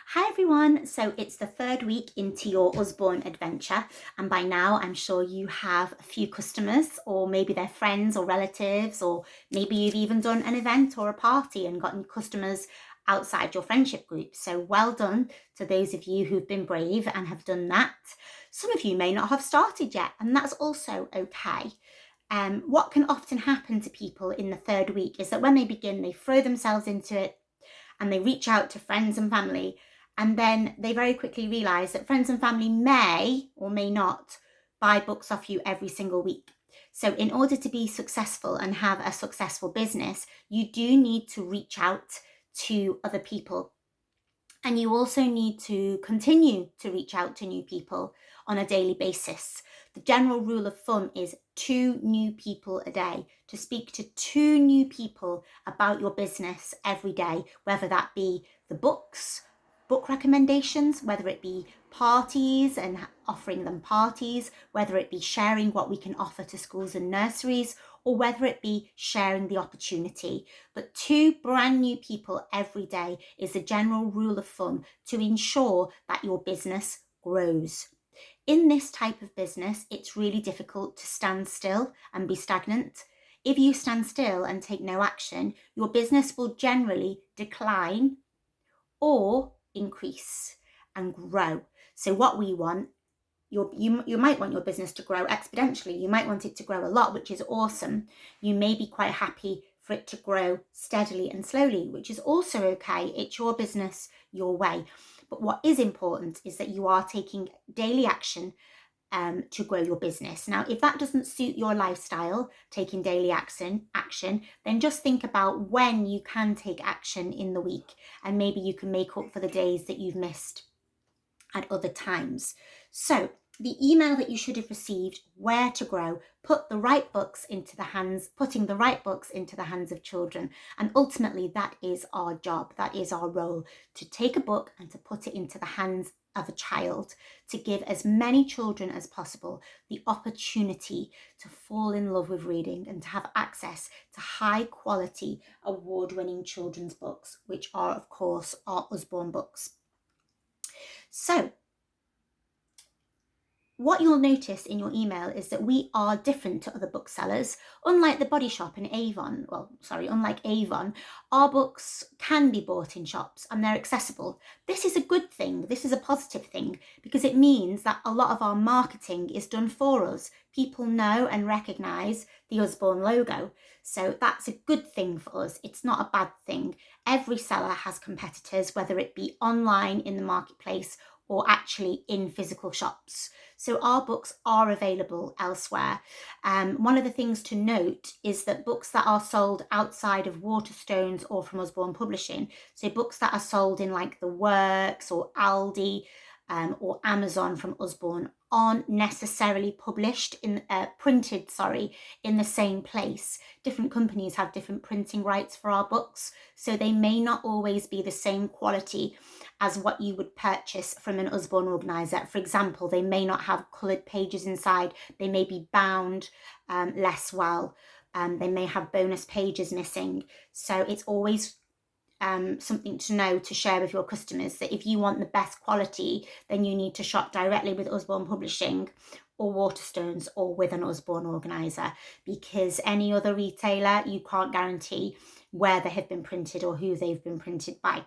Hi everyone, so it's the third week into your Usborne adventure, and by now I'm sure you have a few customers, or maybe they're friends or relatives, or maybe you've even done an event or a party and gotten customers outside your friendship group. So well done to those of you who've been brave and have done that. Some of you may not have started yet, and that's also okay. What can often happen to people in the third week is that when they begin, they throw themselves into it and they reach out to friends and family, and then they very quickly realize that friends and family may or may not buy books off you every single week. So in order to be successful and have a successful business, you do need to reach out to other people. And you also need to continue to reach out to new people on a daily basis. The general rule of thumb is 2 new people a day. To speak to 2 new people about your business every day, whether that be the book recommendations, whether it be parties and offering them parties, whether it be sharing what we can offer to schools and nurseries, or whether it be sharing the opportunity. But 2 brand new people every day is the general rule of thumb to ensure that your business grows. In this type of business, it's really difficult to stand still and be stagnant. If you stand still and take no action, your business will generally decline or increase and grow. So what we want, you might want your business to grow exponentially. You might want it to grow a lot, which is awesome. You may be quite happy for it to grow steadily and slowly, which is also okay. It's your business, your way. But what is important is that you are taking daily action to grow your business. Now, if that doesn't suit your lifestyle, taking daily action, then just think about when you can take action in the week, and maybe you can make up for the days that you've missed at other times. So the email that you should have received, where to grow, putting the right books into the hands of children. And ultimately that is our job, that is our role, to take a book and to put it into the hands of a child, to give as many children as possible the opportunity to fall in love with reading and to have access to high quality award-winning children's books, which are of course our Usborne books. So what you'll notice in your email is that we are different to other booksellers. Unlike the Body Shop and Avon, unlike Avon, our books can be bought in shops and they're accessible. This is a good thing. This is a positive thing because it means that a lot of our marketing is done for us. People know and recognise the Usborne logo. So that's a good thing for us. It's not a bad thing. Every seller has competitors, whether it be online in the marketplace or actually in physical shops. So our books are available elsewhere. One of the things to note is that books that are sold outside of Waterstones or from Usborne Publishing, so books that are sold in like the Works or Aldi or Amazon from Usborne, aren't necessarily printed in the same place. Different companies have different printing rights for our books, so they may not always be the same quality as what you would purchase from an Usborne organiser. For example, they may not have coloured pages inside, they may be bound less well, they may have bonus pages missing. So it's always something to know, to share with your customers, that if you want the best quality, then you need to shop directly with Usborne Publishing or Waterstones or with an Usborne organiser, because any other retailer, you can't guarantee where they have been printed or who they've been printed by.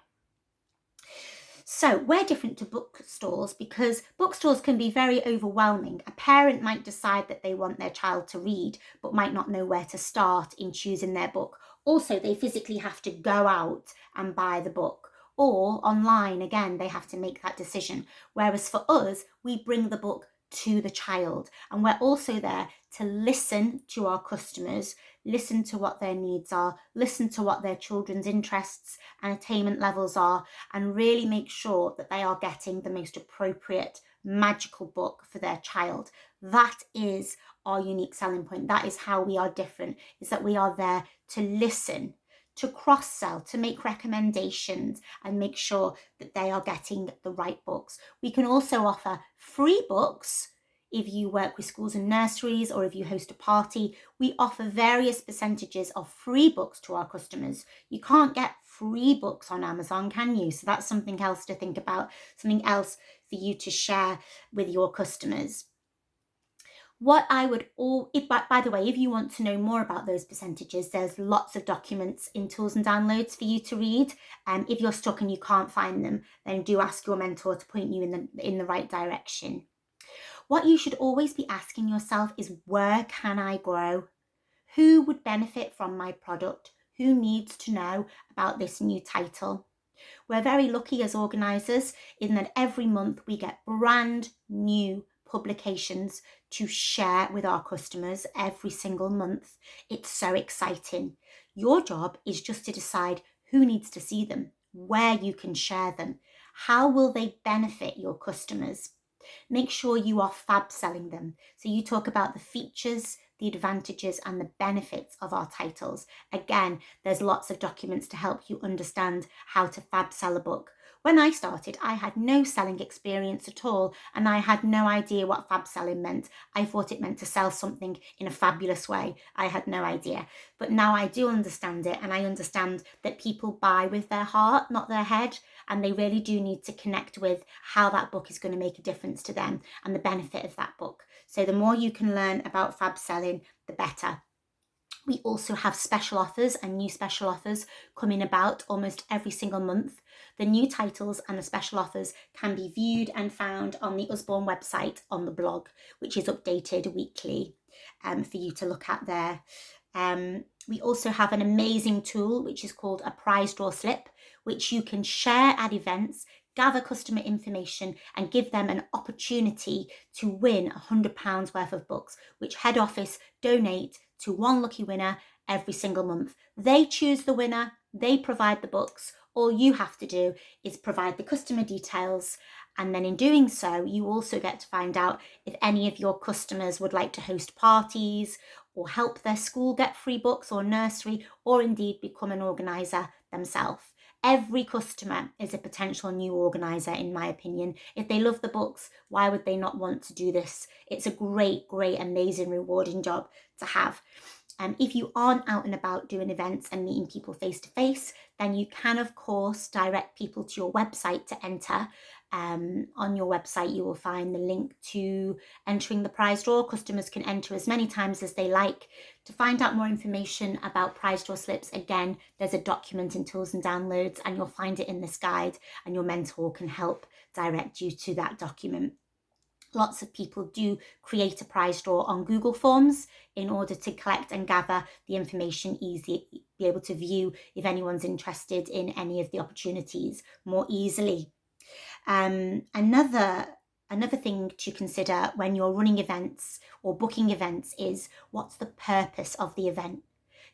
So we're different to bookstores because bookstores can be very overwhelming. A parent might decide that they want their child to read, but might not know where to start in choosing their book. Also, they physically have to go out and buy the book. Or online, again, they have to make that decision. Whereas for us, we bring the book to the child, and we're also there to listen to our customers, listen to what their needs are, listen to what their children's interests and attainment levels are, and really make sure that they are getting the most appropriate magical book for their child. That is our unique selling point. That is how we are different, is that we are there to listen, to cross-sell, to make recommendations and make sure that they are getting the right books. We can also offer free books if you work with schools and nurseries, or if you host a party. We offer various percentages of free books to our customers. You can't get free books on Amazon, can you? So that's something else to think about, something else for you to share with your customers. What I would by the way, if you want to know more about those percentages, there's lots of documents in tools and downloads for you to read. If you're stuck and you can't find them, then do ask your mentor to point you in the right direction. What you should always be asking yourself is, where can I grow? Who would benefit from my product? Who needs to know about this new title? We're very lucky as organisers in that every month we get brand new publications to share with our customers every single month. It's so exciting. Your job is just to decide who needs to see them, where you can share them, how will they benefit your customers. Make sure you are fab selling them. So you talk about the features, the advantages and the benefits of our titles. Again, there's lots of documents to help you understand how to fab sell a book. When I started, I had no selling experience at all, and I had no idea what fab selling meant. I thought it meant to sell something in a fabulous way. I had no idea. But now I do understand it, and I understand that people buy with their heart, not their head, and they really do need to connect with how that book is going to make a difference to them and the benefit of that book. So the more you can learn about fab selling, the better. We also have special offers and new special offers coming about almost every single month. The new titles and the special offers can be viewed and found on the Usborne website on the blog, which is updated weekly for you to look at there. We also have an amazing tool which is called a prize draw slip, which you can share at events, gather customer information and give them an opportunity to win £100 worth of books, which head office donate to one lucky winner every single month. They choose the winner, they provide the books. All you have to do is provide the customer details, and then in doing so, you also get to find out if any of your customers would like to host parties or help their school get free books or nursery, or indeed become an organiser themselves. Every customer is a potential new organiser, in my opinion. If they love the books, why would they not want to do this? It's a great, amazing, rewarding job to have. If you aren't out and about doing events and meeting people face to face, then you can, of course, direct people to your website to enter. On your website, you will find the link to entering the prize draw. Customers can enter as many times as they like. To find out more information about prize draw slips, again, there's a document in tools and downloads, and you'll find it in this guide, and your mentor can help direct you to that document. Lots of people do create a prize draw on Google Forms in order to collect and gather the information easily, be able to view if anyone's interested in any of the opportunities more easily. Another thing to consider when you're running events or booking events is, what's the purpose of the event?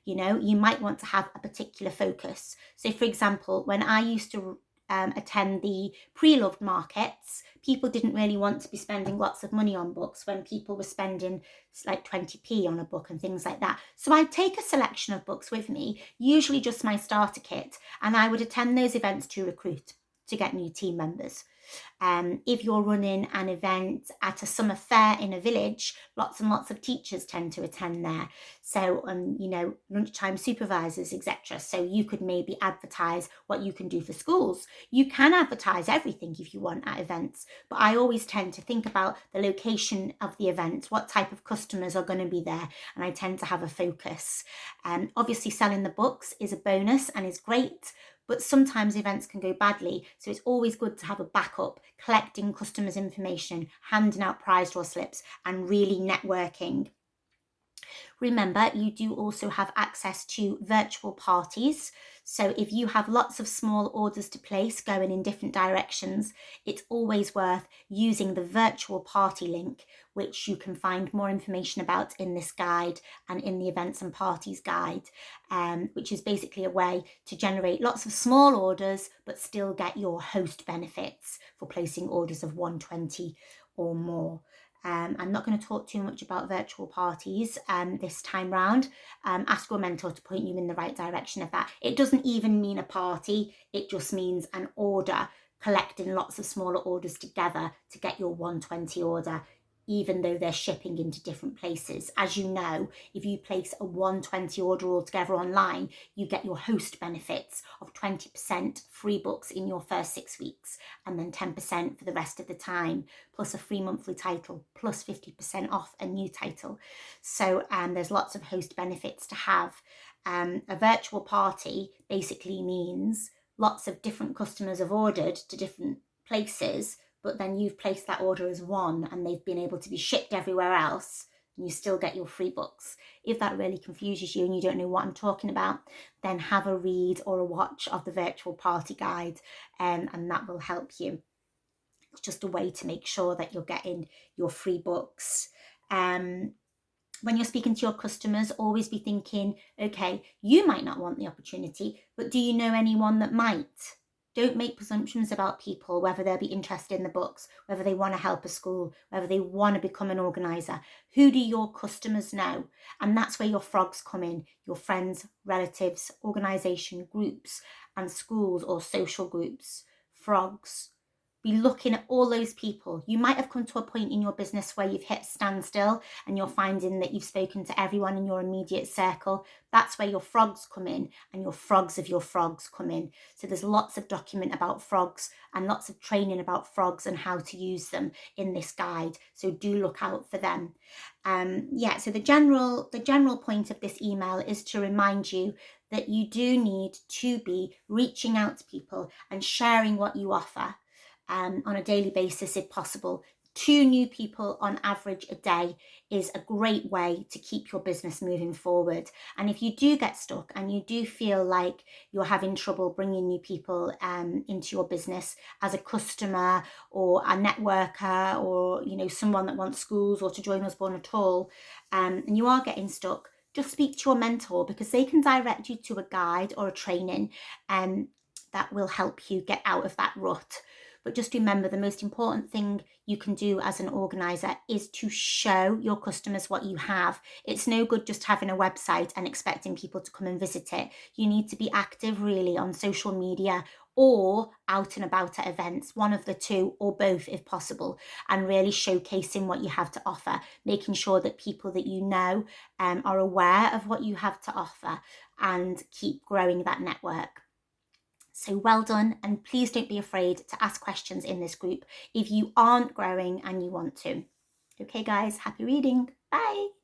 You know, you might want to have a particular focus. So for example, when I used to attend the pre-loved markets, people didn't really want to be spending lots of money on books when people were spending like 20p on a book and things like that. So I'd take a selection of books with me, usually just my starter kit, and I would attend those events to recruit, to get new team members. If you're running an event at a summer fair in a village, lots and lots of teachers tend to attend there. So, you know, lunchtime supervisors, etc. So you could maybe advertise what you can do for schools. You can advertise everything if you want at events, but I always tend to think about the location of the event, what type of customers are going to be there, and I tend to have a focus. Obviously, selling the books is a bonus and is great, but sometimes events can go badly, so it's always good to have a backup, collecting customers' information, handing out prize draw slips, and really networking. Remember, you do also have access to virtual parties. So if you have lots of small orders to place going in different directions, it's always worth using the virtual party link, which you can find more information about in this guide and in the events and parties guide, which is basically a way to generate lots of small orders, but still get your host benefits for placing orders of 120 or more. I'm not going to talk too much about virtual parties this time round. Ask your mentor to point you in the right direction of that. It doesn't even mean a party. It just means an order, collecting lots of smaller orders together to get your 120 order. even though they're shipping into different places. As you know, if you place a 120 order altogether online, you get your host benefits of 20% free books in your first 6 weeks, and then 10% for the rest of the time, plus a free monthly title, plus 50% off a new title. So there's lots of host benefits to have. A virtual party basically means lots of different customers have ordered to different places, but then you've placed that order as one and they've been able to be shipped everywhere else, and you still get your free books. If that really confuses you and you don't know what I'm talking about, then have a read or a watch of the virtual party guide, and that will help you. It's just a way to make sure that you're getting your free books. When you're speaking to your customers, always be thinking, okay, you might not want the opportunity, but do you know anyone that might? Don't make presumptions about people, whether they'll be interested in the books, whether they want to help a school, whether they want to become an organiser. Who do your customers know? And that's where your frogs come in, your friends, relatives, organisation, groups, and schools or social groups. Frogs. Be looking at all those people. You might have come to a point in your business where you've hit standstill and you're finding that you've spoken to everyone in your immediate circle. That's where your frogs come in, and your frogs of your frogs come in. So there's lots of document about frogs and lots of training about frogs and how to use them in this guide. So do look out for them. So the general point of this email is to remind you that you do need to be reaching out to people and sharing what you offer. On a daily basis if possible. 2 new people on average a day is a great way to keep your business moving forward. And if you do get stuck and you do feel like you're having trouble bringing new people into your business as a customer or a networker, or someone that wants schools or to join Usborne at all, and you are getting stuck, just speak to your mentor, because they can direct you to a guide or a training that will help you get out of that rut. But just remember, the most important thing you can do as an organizer is to show your customers what you have. It's no good just having a website and expecting people to come and visit it. You need to be active really on social media or out and about at events, one of the two or both if possible, and really showcasing what you have to offer, making sure that people that you know are aware of what you have to offer, and keep growing that network. So well done, and please don't be afraid to ask questions in this group if you aren't growing and you want to. Okay guys, happy reading. Bye.